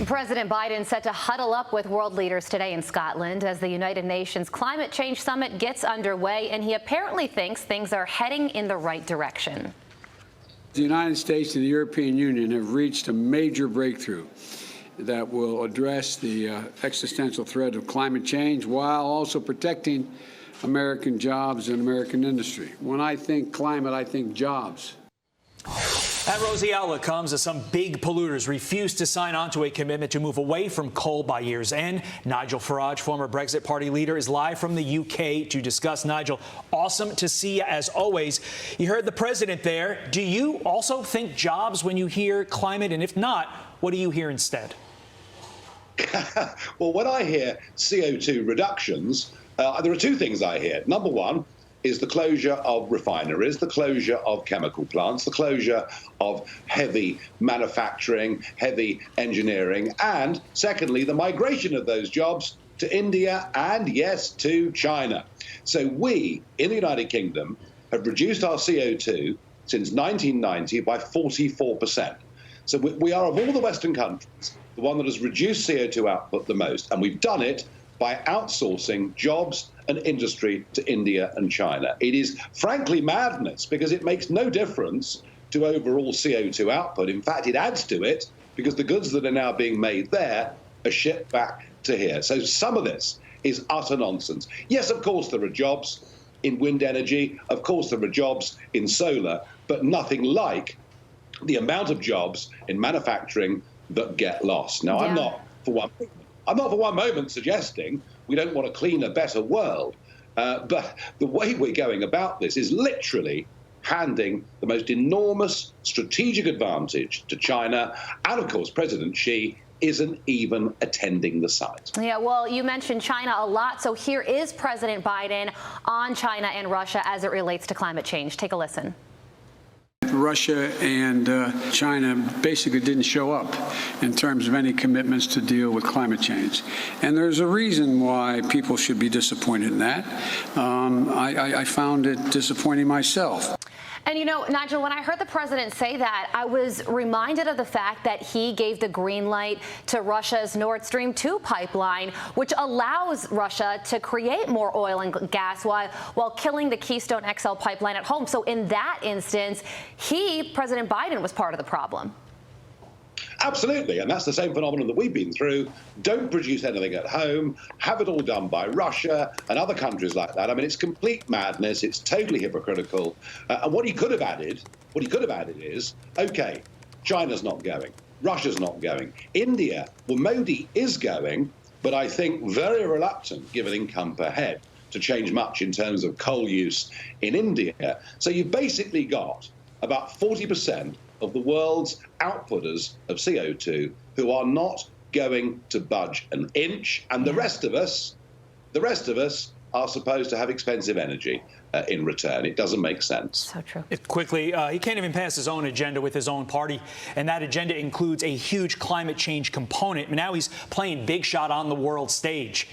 President Biden set to huddle up with world leaders today in Scotland as the United Nations Climate Change Summit gets underway, and he apparently thinks things are heading in the right direction. The United States and the European Union have reached a major breakthrough that will address the existential threat of climate change while also protecting American jobs and American industry. When I think climate, I think jobs. That rosy outlook comes as some big polluters refuse to sign on to a commitment to move away from coal by year's end. Nigel Farage, former Brexit party leader, is live from the UK to discuss. Nigel, awesome to see you as always. You heard the president there. Do you also think jobs when you hear climate? And if not, what do you hear instead? Well, when I hear CO2 reductions, there are two things I hear. Number one is the closure of refineries, the closure of chemical plants, the closure of heavy manufacturing, heavy engineering, and secondly, the migration of those jobs to India and, yes, to China. So we, in the United Kingdom, have reduced our CO2 since 1990 by 44%. So we are, of all the Western countries, the one that has reduced CO2 output the most, and we've done it by outsourcing jobs and industry to India and China. It is frankly madness because it makes no difference to overall CO2 output. In fact, it adds to it because the goods that are now being made there are shipped back to here. So some of this is utter nonsense. Yes, of course, there are jobs in wind energy. Of course, there are jobs in solar, but nothing like the amount of jobs in manufacturing that get lost. Now, I'm not for one moment suggesting we don't want a cleaner, better world. But the way we're going about this is literally handing the most enormous strategic advantage to China. And, of course, President Xi isn't even attending the site. Yeah, well, you mentioned China a lot. So here is President Biden on China and Russia as it relates to climate change. Take a listen. Russia and China basically didn't show up in terms of any commitments to deal with climate change. And there's a reason why people should be disappointed in that. I found it disappointing myself. And, you know, Nigel, when I heard the president say that, I was reminded of the fact that he gave the green light to Russia's Nord Stream 2 pipeline, which allows Russia to create more oil and gas while killing the Keystone XL pipeline at home. So in that instance, President Biden, was part of the problem. Absolutely, and that's the same phenomenon that we've been through. Don't produce anything at home, have it all done by Russia and other countries like that. I mean, it's complete madness. It's totally hypocritical. And what he could have added is, OK, China's not going, Russia's not going. India, well, Modi is going, but I think very reluctant, given income per head, to change much in terms of coal use in India. So you've basically got about 40% of the world's outputters of CO2 who are not going to budge an inch, and the rest of us are supposed to have expensive energy in return. It doesn't make sense. So true. Quickly, he can't even pass his own agenda with his own party, and that agenda includes a huge climate change component. Now he's playing big shot on the world stage.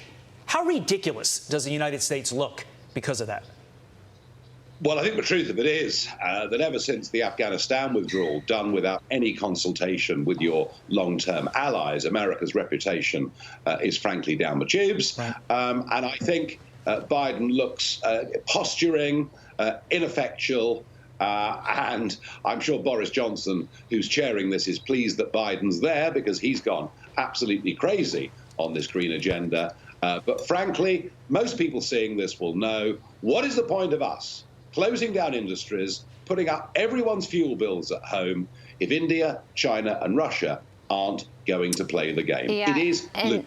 How ridiculous does the United States look because of that? Well, I think the truth of it is that ever since the Afghanistan withdrawal, done without any consultation with your long-term allies, America's reputation is frankly down the tubes. Right. And I think Biden looks posturing, ineffectual, and I'm sure Boris Johnson, who's chairing this, is pleased that Biden's there because he's gone absolutely crazy on this green agenda. But frankly, most people seeing this will know, what is the point of us closing down industries, putting up everyone's fuel bills at home, if India, China and Russia aren't going to play the game? Yeah, it is. And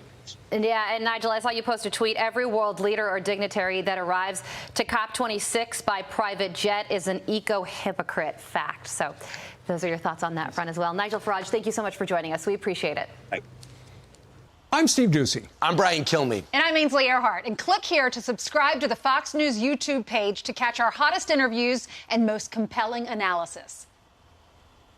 Nigel, I saw you post a tweet. Every world leader or dignitary that arrives to COP26 by private jet is an eco-hypocrite. Fact. So those are your thoughts on that front as well. Nigel Farage, thank you so much for joining us. We appreciate it. I'm Steve Ducey. I'm Brian Kilmeade. And I'm Ainsley Earhart. And click here to subscribe to the Fox News YouTube page to catch our hottest interviews and most compelling analysis.